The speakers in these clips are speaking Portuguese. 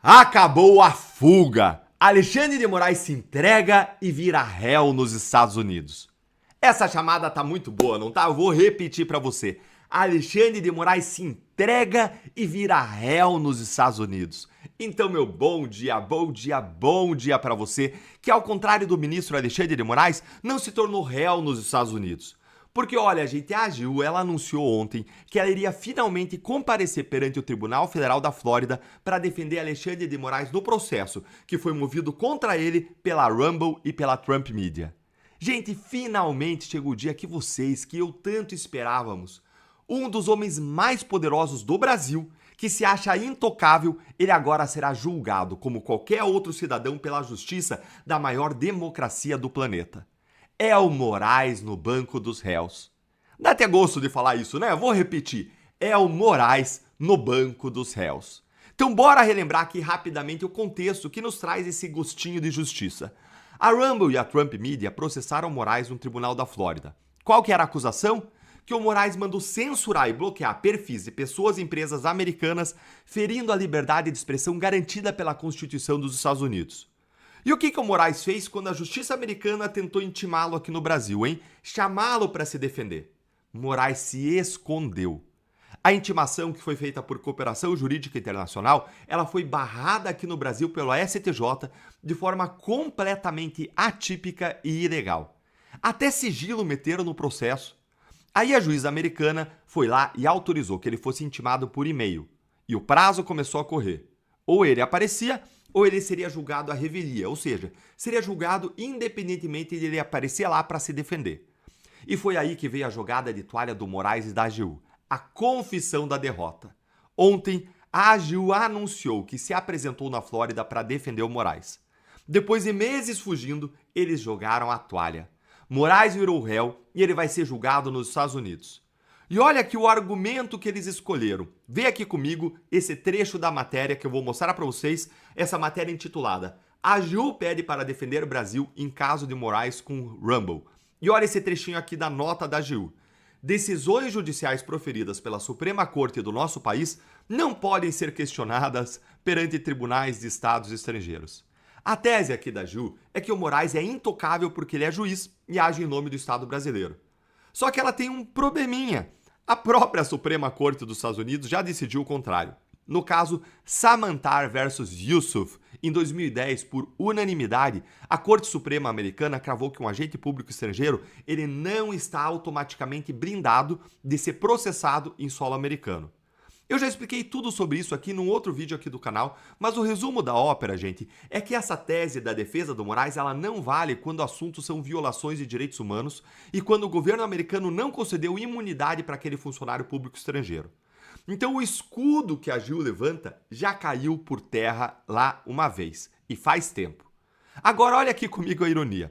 Acabou a fuga! Alexandre de Moraes se entrega e vira réu nos Estados Unidos. Essa chamada tá muito boa, não tá? Eu vou repetir pra você. Alexandre de Moraes se entrega e vira réu nos Estados Unidos. Então, meu bom dia pra você, que ao contrário do ministro Alexandre de Moraes, não se tornou réu nos Estados Unidos. Porque, olha, gente, a AGU, ela anunciou ontem que ela iria finalmente comparecer perante o Tribunal Federal da Flórida para defender Alexandre de Moraes no processo que foi movido contra ele pela Rumble e pela Trump Media. Gente, finalmente chegou o dia que vocês, que eu tanto esperávamos, um dos homens mais poderosos do Brasil, que se acha intocável, ele agora será julgado como qualquer outro cidadão pela justiça da maior democracia do planeta. É o Moraes no banco dos réus. Dá até gosto de falar isso, né? Vou repetir. É o Moraes no banco dos réus. Então bora relembrar aqui rapidamente o contexto que nos traz esse gostinho de justiça. A Rumble e a Trump Media processaram Moraes no Tribunal da Flórida. Qual que era a acusação? Que o Moraes mandou censurar e bloquear perfis de pessoas e empresas americanas, ferindo a liberdade de expressão garantida pela Constituição dos Estados Unidos. E o que o Moraes fez quando a justiça americana tentou intimá-lo aqui no Brasil, hein? Chamá-lo para se defender. Moraes se escondeu. A intimação, que foi feita por Cooperação Jurídica Internacional, ela foi barrada aqui no Brasil pelo STJ de forma completamente atípica e ilegal. Até sigilo meteram no processo. Aí a juíza americana foi lá e autorizou que ele fosse intimado por e-mail. E o prazo começou a correr. Ou ele aparecia, ou ele seria julgado à revelia, ou seja, seria julgado independentemente de ele aparecer lá para se defender. E foi aí que veio a jogada de toalha do Moraes e da AGU, a confissão da derrota. Ontem, a AGU anunciou que se apresentou na Flórida para defender o Moraes. Depois de meses fugindo, eles jogaram a toalha. Moraes virou réu e ele vai ser julgado nos Estados Unidos. E olha aqui o argumento que eles escolheram. Vê aqui comigo esse trecho da matéria que eu vou mostrar para vocês, essa matéria intitulada AGU pede para defender o Brasil em caso de Moraes com Rumble. E olha esse trechinho aqui da nota da AGU. Decisões judiciais proferidas pela Suprema Corte do nosso país não podem ser questionadas perante tribunais de estados estrangeiros. A tese aqui da AGU é que o Moraes é intocável porque ele é juiz e age em nome do Estado brasileiro. Só que ela tem um probleminha. A própria Suprema Corte dos Estados Unidos já decidiu o contrário. No caso Samantar versus Yusuf, em 2010, por unanimidade, a Corte Suprema Americana cravou que um agente público estrangeiro ele não está automaticamente blindado de ser processado em solo americano. Eu já expliquei tudo sobre isso aqui num outro vídeo aqui do canal, mas o resumo da ópera, gente, é que essa tese da defesa do Moraes ela não vale quando assuntos são violações de direitos humanos e quando o governo americano não concedeu imunidade para aquele funcionário público estrangeiro. Então o escudo que a AGU levanta já caiu por terra lá uma vez, e faz tempo. Agora olha aqui comigo a ironia.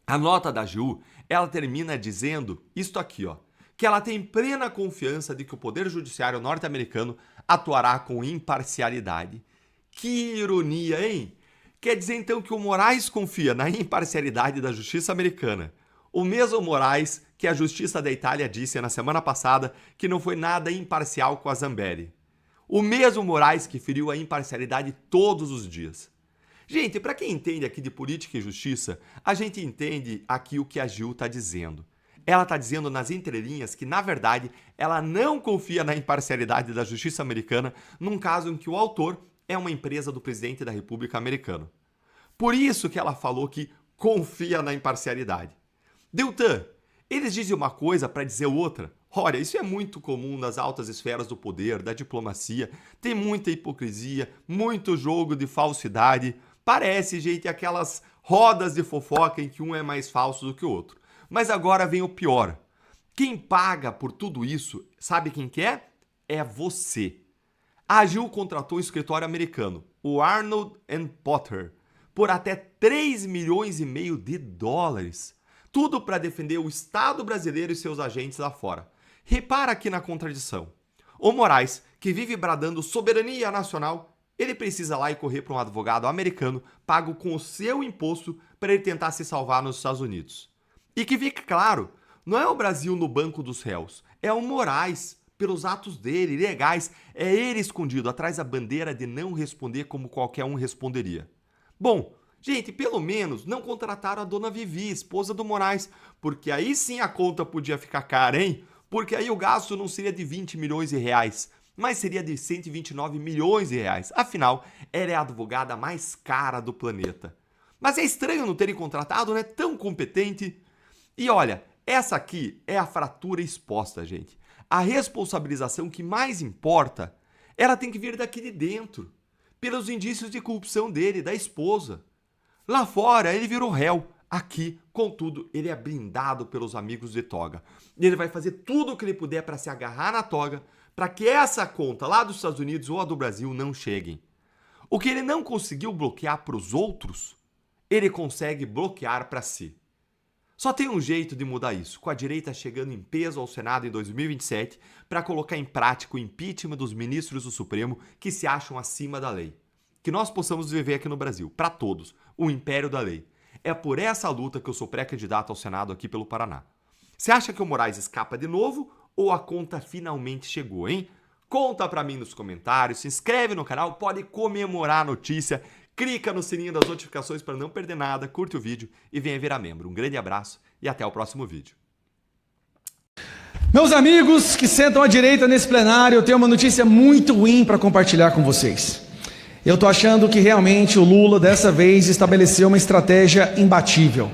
A nota da AGU, ela termina dizendo isto aqui, ó, que ela tem plena confiança de que o Poder Judiciário norte-americano atuará com imparcialidade. Que ironia, hein? Quer dizer então que o Moraes confia na imparcialidade da justiça americana. O mesmo Moraes que a justiça da Itália disse na semana passada que não foi nada imparcial com a Zambelli. O mesmo Moraes que feriu a imparcialidade todos os dias. Gente, para quem entende aqui de política e justiça, a gente entende aqui o que a AGU está dizendo. Ela está dizendo nas entrelinhas que, na verdade, ela não confia na imparcialidade da justiça americana num caso em que o autor é uma empresa do presidente da República Americana. Por isso que ela falou que confia na imparcialidade. Deltan, eles dizem uma coisa para dizer outra. Olha, isso é muito comum nas altas esferas do poder, da diplomacia. Tem muita hipocrisia, muito jogo de falsidade. Parece, gente, aquelas rodas de fofoca em que um é mais falso do que o outro. Mas agora vem o pior. Quem paga por tudo isso, sabe quem que é? É você. A AGU contratou um escritório americano, o Arnold Potter, por até 3,5 milhões de dólares. Tudo para defender o Estado brasileiro e seus agentes lá fora. Repara aqui na contradição. O Moraes, que vive bradando soberania nacional, ele precisa lá e correr para um advogado americano pago com o seu imposto para ele tentar se salvar nos Estados Unidos. E que fique claro, não é o Brasil no banco dos réus, é o Moraes pelos atos dele, ilegais. É ele escondido atrás da bandeira de não responder como qualquer um responderia. Bom, gente, pelo menos não contrataram a dona Vivi, esposa do Moraes, porque aí sim a conta podia ficar cara, hein? Porque aí o gasto não seria de 20 milhões de reais, mas seria de 129 milhões de reais. Afinal, ela é a advogada mais cara do planeta. Mas é estranho não terem contratado, né? Tão competente. E olha, essa aqui é a fratura exposta, gente. A responsabilização que mais importa, ela tem que vir daqui de dentro, pelos indícios de corrupção dele, da esposa. Lá fora, ele virou réu. Aqui, contudo, ele é blindado pelos amigos de toga. Ele vai fazer tudo o que ele puder para se agarrar na toga, para que essa conta lá dos Estados Unidos ou a do Brasil não cheguem. O que ele não conseguiu bloquear para os outros, ele consegue bloquear para si. Só tem um jeito de mudar isso, com a direita chegando em peso ao Senado em 2027 para colocar em prática o impeachment dos ministros do Supremo que se acham acima da lei. Que nós possamos viver aqui no Brasil, para todos, o império da lei. É por essa luta que eu sou pré-candidato ao Senado aqui pelo Paraná. Você acha que o Moraes escapa de novo ou a conta finalmente chegou, hein? Conta pra mim nos comentários, se inscreve no canal, pode comemorar a notícia, clica no sininho das notificações para não perder nada, curte o vídeo e venha virar membro. Um grande abraço e até o próximo vídeo. Meus amigos que sentam à direita nesse plenário, eu tenho uma notícia muito ruim para compartilhar com vocês. Eu estou achando que realmente o Lula, dessa vez, estabeleceu uma estratégia imbatível.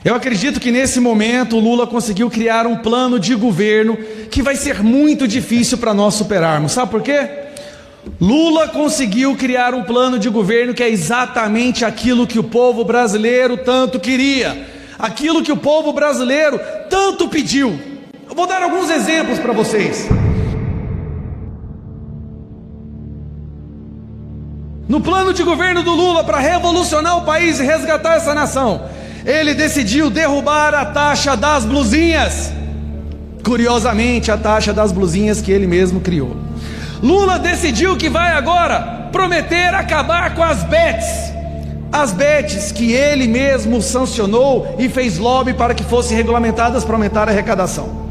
Eu acredito que nesse momento o Lula conseguiu criar um plano de governo que vai ser muito difícil para nós superarmos. Sabe por quê? Lula conseguiu criar um plano de governo que é exatamente aquilo que o povo brasileiro tanto queria, aquilo que o povo brasileiro tanto pediu. Eu vou dar alguns exemplos para vocês. No plano de governo do Lula para revolucionar o país e resgatar essa nação, ele decidiu derrubar a taxa das blusinhas. Curiosamente, a taxa das blusinhas que ele mesmo criou. Lula decidiu que vai agora prometer acabar com as bets. As bets que ele mesmo sancionou e fez lobby para que fossem regulamentadas para aumentar a arrecadação.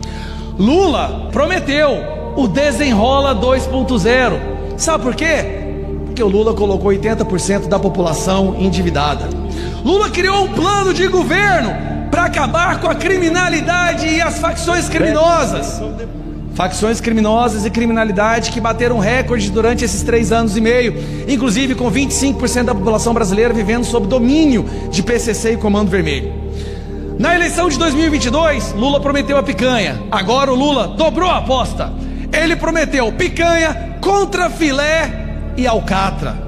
Lula prometeu o Desenrola 2.0. Sabe por quê? Porque o Lula colocou 80% da população endividada. Lula criou um plano de governo para acabar com a criminalidade e as facções criminosas. Facções criminosas e criminalidade que bateram recorde durante esses 3 anos e meio, inclusive com 25% da população brasileira vivendo sob domínio de PCC e Comando Vermelho. Na eleição de 2022, Lula prometeu a picanha. Agora o Lula dobrou a aposta. Ele prometeu picanha contra filé e alcatra.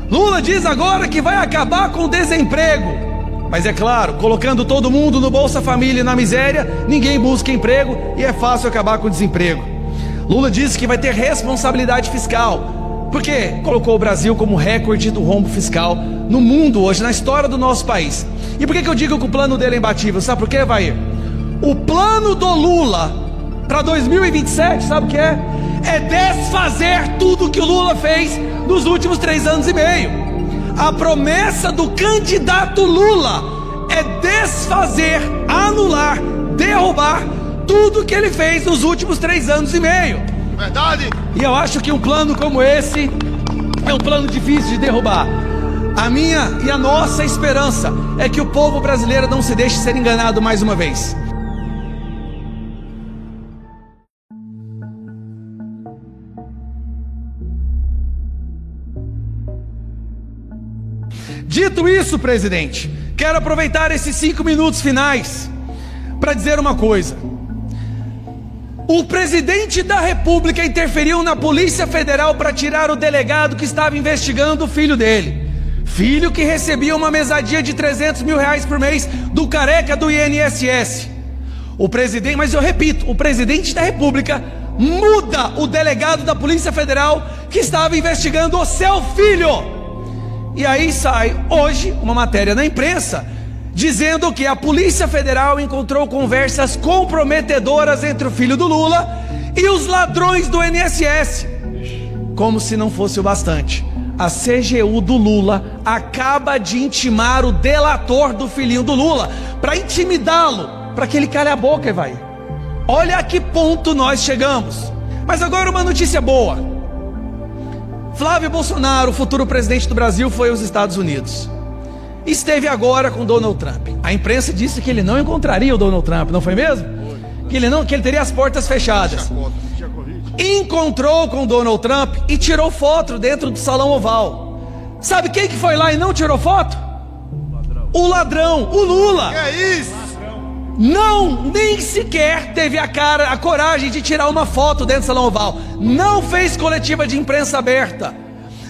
Lula diz agora que vai acabar com o desemprego. Mas é claro, colocando todo mundo no Bolsa Família e na miséria, ninguém busca emprego e é fácil acabar com o desemprego. Lula disse que vai ter responsabilidade fiscal, porque colocou o Brasil como recorde do rombo fiscal no mundo hoje, na história do nosso país. E por que eu digo que o plano dele é imbatível? Sabe por quê, Vair? O plano do Lula para 2027, sabe o que é? É desfazer tudo que o Lula fez nos últimos 3 anos e meio. A promessa do candidato Lula é desfazer, anular, derrubar tudo que ele fez nos últimos 3 anos e meio. Verdade. E eu acho que um plano como esse é um plano difícil de derrubar. A minha e a nossa esperança é que o povo brasileiro não se deixe ser enganado mais uma vez. Dito isso, presidente, quero aproveitar esses 5 minutos finais para dizer uma coisa. O presidente da República interferiu na Polícia Federal para tirar o delegado que estava investigando o filho dele. Filho que recebia uma mesadia de 300 mil reais por mês do careca do INSS. O presidente, mas eu repito, o presidente da República muda o delegado da Polícia Federal que estava investigando o seu filho. E aí sai hoje uma matéria na imprensa dizendo que a Polícia Federal encontrou conversas comprometedoras entre o filho do Lula e os ladrões do INSS. Como se não fosse o bastante, a CGU do Lula acaba de intimar o delator do filhinho do Lula para intimidá-lo, para que ele cale a boca, vai. Olha a que ponto nós chegamos. Mas agora uma notícia boa. Flávio Bolsonaro, o futuro presidente do Brasil, foi aos Estados Unidos. Esteve agora com Donald Trump. A imprensa disse que ele não encontraria o Donald Trump, não foi mesmo? Que ele teria as portas fechadas. Encontrou com Donald Trump e tirou foto dentro do Salão Oval. Sabe quem que foi lá e não tirou foto? O ladrão, o Lula. Que é isso? Não, nem sequer teve a coragem de tirar uma foto dentro do Salão Oval. Não fez coletiva de imprensa aberta.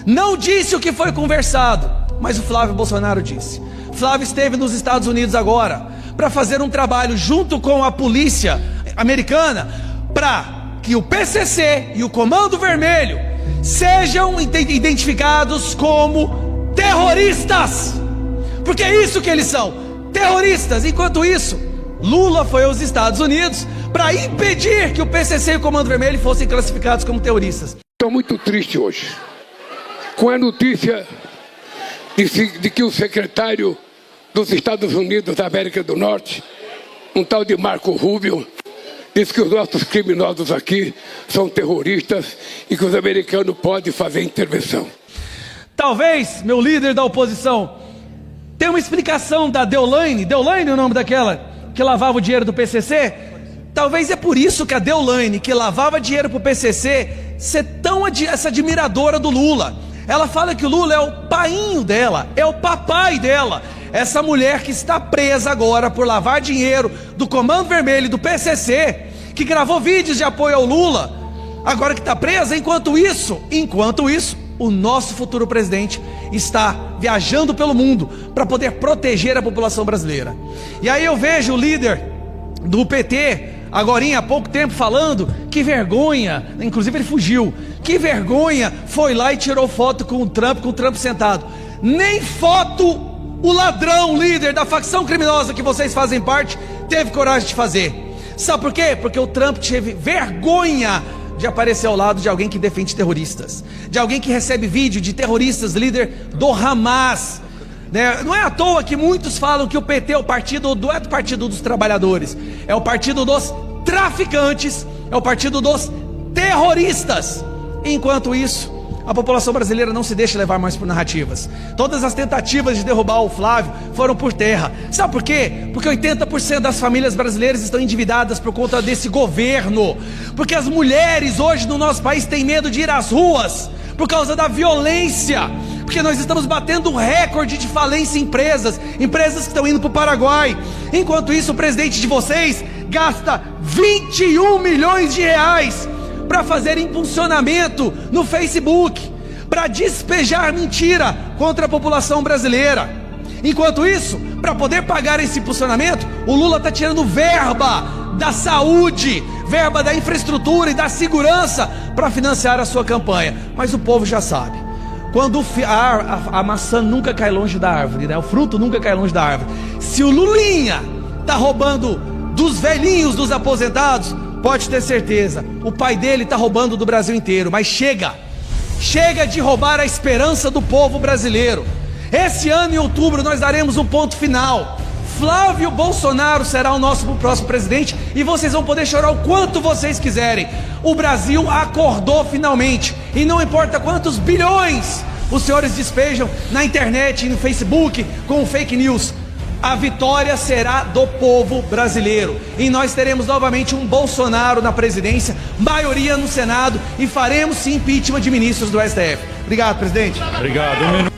Não disse o que foi conversado. Mas o Flávio Bolsonaro disse. Flávio esteve nos Estados Unidos agora para fazer um trabalho junto com a polícia americana para que o PCC e o Comando Vermelho sejam identificados como terroristas. Porque é isso que eles são, terroristas. Enquanto isso, Lula foi aos Estados Unidos para impedir que o PCC e o Comando Vermelho fossem classificados como terroristas. Estou muito triste hoje com a notícia de que o secretário dos Estados Unidos da América do Norte, um tal de Marco Rubio, disse que os nossos criminosos aqui são terroristas e que os americanos podem fazer intervenção. Talvez, meu líder da oposição, tenha uma explicação da Deolane é o nome daquela que lavava o dinheiro do PCC? Talvez é por isso que a Deolane, que lavava dinheiro para o PCC, ser tão essa admiradora do Lula. Ela fala que o Lula é o painho dela, é o papai dela. Essa mulher que está presa agora por lavar dinheiro do Comando Vermelho e do PCC, que gravou vídeos de apoio ao Lula, agora que está presa. Enquanto isso, o nosso futuro presidente está viajando pelo mundo para poder proteger a população brasileira. E aí eu vejo o líder do PT, agorinha há pouco tempo, falando que vergonha, inclusive ele fugiu, que vergonha, foi lá e tirou foto com o Trump sentado. Nem foto o ladrão, líder da facção criminosa que vocês fazem parte, teve coragem de fazer. Sabe por quê? Porque o Trump teve vergonha de aparecer ao lado de alguém que defende terroristas, de alguém que recebe vídeo de terroristas, líder do Hamas. Não é à toa que muitos falam que o PT é o partido, não é o partido dos trabalhadores, é o partido dos traficantes, é o partido dos terroristas. Enquanto isso, a população brasileira não se deixa levar mais por narrativas. Todas as tentativas de derrubar o Flávio foram por terra. Sabe por quê? Porque 80% das famílias brasileiras estão endividadas por conta desse governo. Porque as mulheres hoje no nosso país têm medo de ir às ruas por causa da violência. Porque nós estamos batendo um recorde de falência em empresas que estão indo para o Paraguai. Enquanto isso, o presidente de vocês gasta 21 milhões de reais para fazer impulsionamento no Facebook, para despejar mentira contra a população brasileira. Enquanto isso, para poder pagar esse impulsionamento, o Lula está tirando verba da saúde, verba da infraestrutura e da segurança para financiar a sua campanha. Mas o povo já sabe. Quando a maçã nunca cai longe da árvore, né? O fruto nunca cai longe da árvore. Se o Lulinha está roubando dos velhinhos, dos aposentados, pode ter certeza, o pai dele está roubando do Brasil inteiro. Mas chega de roubar a esperança do povo brasileiro. Esse ano, em outubro, nós daremos um ponto final. Flávio Bolsonaro será o nosso próximo presidente e vocês vão poder chorar o quanto vocês quiserem. O Brasil acordou finalmente, e não importa quantos bilhões os senhores despejam na internet e no Facebook com fake news, a vitória será do povo brasileiro. E nós teremos novamente um Bolsonaro na presidência, maioria no Senado, e faremos sim impeachment de ministros do STF. Obrigado, presidente. Obrigado.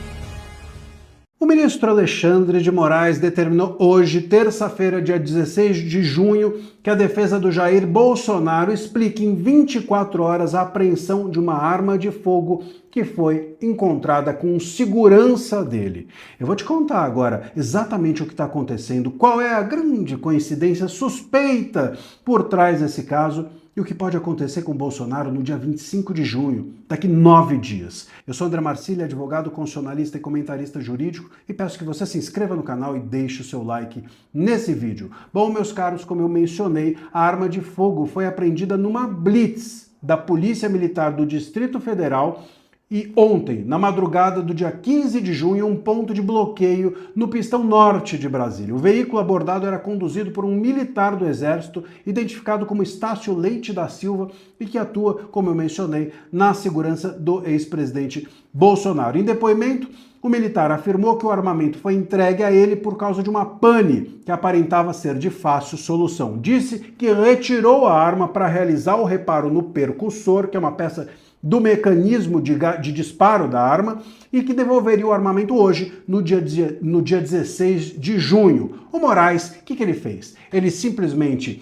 O ministro Alexandre de Moraes determinou hoje, terça-feira, dia 16 de junho, que a defesa do Jair Bolsonaro explique em 24 horas a apreensão de uma arma de fogo que foi encontrada com segurança dele. Eu vou te contar agora exatamente o que está acontecendo, qual é a grande coincidência suspeita por trás desse caso e o que pode acontecer com Bolsonaro no dia 25 de junho, daqui 9 dias. Eu sou André Marcília, advogado, constitucionalista e comentarista jurídico, e peço que você se inscreva no canal e deixe o seu like nesse vídeo. Bom, meus caros, como eu mencionei, a arma de fogo foi apreendida numa blitz da Polícia Militar do Distrito Federal e ontem, na madrugada do dia 15 de junho, um ponto de bloqueio no pistão norte de Brasília. O veículo abordado era conduzido por um militar do Exército, identificado como Estácio Leite da Silva, e que atua, como eu mencionei, na segurança do ex-presidente Bolsonaro. Em depoimento, o militar afirmou que o armamento foi entregue a ele por causa de uma pane que aparentava ser de fácil solução. Disse que retirou a arma para realizar o reparo no percussor, que é uma peça do mecanismo de disparo da arma, e que devolveria o armamento hoje, no dia 16 de junho. O Moraes, o que ele fez? Ele simplesmente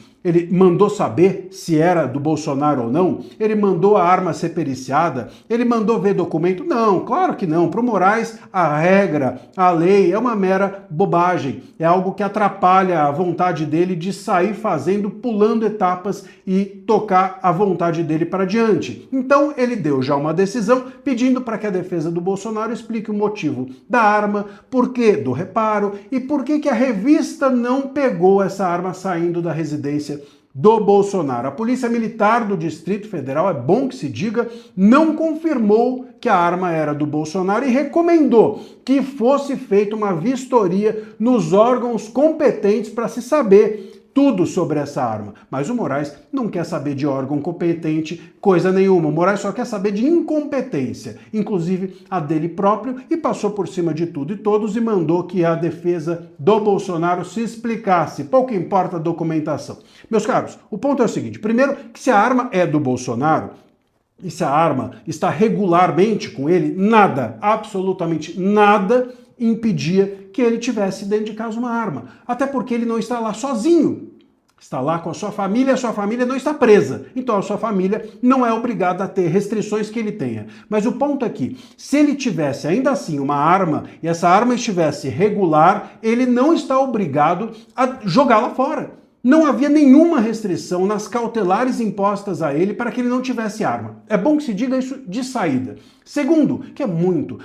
mandou saber se era do Bolsonaro ou não? Ele mandou a arma ser periciada? Ele mandou ver documento? Não, claro que não. Para o Moraes, a regra, a lei é uma mera bobagem. É algo que atrapalha a vontade dele de sair fazendo, pulando etapas e tocar a vontade dele para diante. Então, ele deu já uma decisão pedindo para que a defesa do Bolsonaro explique o motivo da arma, por que do reparo e por que a revista não pegou essa arma saindo da residência do Bolsonaro. A Polícia Militar do Distrito Federal, é bom que se diga, não confirmou que a arma era do Bolsonaro e recomendou que fosse feita uma vistoria nos órgãos competentes para se saber tudo sobre essa arma. Mas o Moraes não quer saber de órgão competente coisa nenhuma. O Moraes só quer saber de incompetência, inclusive a dele próprio, e passou por cima de tudo e todos e mandou que a defesa do Bolsonaro se explicasse. Pouco importa a documentação. Meus caros, o ponto é o seguinte. Primeiro, que se a arma é do Bolsonaro, e se a arma está regularmente com ele, nada, absolutamente nada, impedia que ele tivesse dentro de casa uma arma. Até porque ele não está lá sozinho. Está lá com a sua família não está presa. Então a sua família não é obrigada a ter restrições que ele tenha. Mas o ponto é que, se ele tivesse ainda assim uma arma, e essa arma estivesse regular, ele não está obrigado a jogá-la fora. Não havia nenhuma restrição nas cautelares impostas a ele para que ele não tivesse arma. É bom que se diga isso de saída. Segundo, que é muito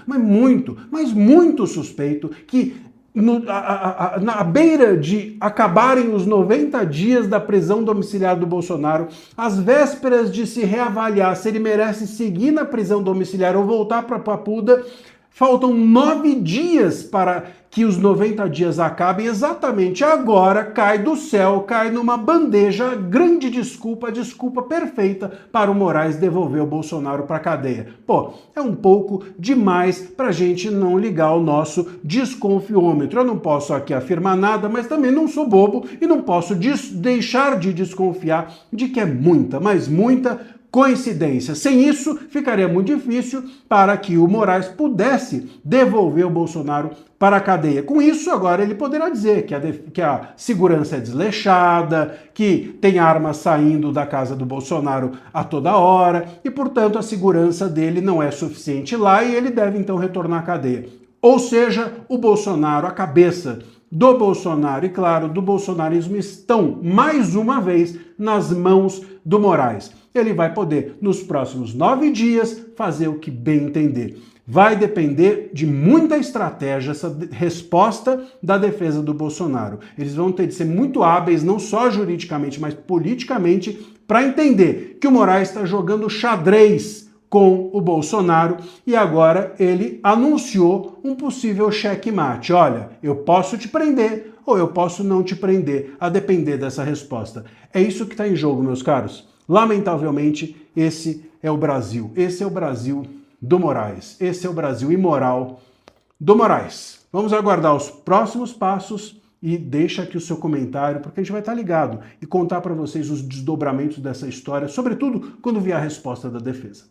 suspeito que na beira de acabarem os 90 dias da prisão domiciliar do Bolsonaro, às vésperas de se reavaliar se ele merece seguir na prisão domiciliar ou voltar para Papuda, faltam 9 dias para que os 90 dias acabem. Exatamente agora cai do céu, cai numa bandeja, grande desculpa, a desculpa perfeita para o Moraes devolver o Bolsonaro para a cadeia. Pô, é um pouco demais para a gente não ligar o nosso desconfiômetro. Eu não posso aqui afirmar nada, mas também não sou bobo e não posso deixar de desconfiar de que é muita, mas muita coincidência. Sem isso, ficaria muito difícil para que o Moraes pudesse devolver o Bolsonaro para a cadeia. Com isso, agora ele poderá dizer que a segurança é desleixada, que tem armas saindo da casa do Bolsonaro a toda hora e, portanto, a segurança dele não é suficiente lá e ele deve, então, retornar à cadeia. Ou seja, o Bolsonaro, a cabeça do Bolsonaro e, claro, do bolsonarismo estão, mais uma vez, nas mãos do Moraes. Ele vai poder, nos próximos 9 dias, fazer o que bem entender. Vai depender de muita estratégia essa resposta da defesa do Bolsonaro. Eles vão ter de ser muito hábeis, não só juridicamente, mas politicamente, para entender que o Moraes está jogando xadrez com o Bolsonaro e agora ele anunciou um possível checkmate. Olha, eu posso te prender ou eu posso não te prender, a depender dessa resposta. É isso que está em jogo, meus caros. Lamentavelmente, esse é o Brasil. Esse é o Brasil do Moraes. Esse é o Brasil imoral do Moraes. Vamos aguardar os próximos passos e deixa aqui o seu comentário, porque a gente vai estar ligado e contar para vocês os desdobramentos dessa história, sobretudo quando vier a resposta da defesa.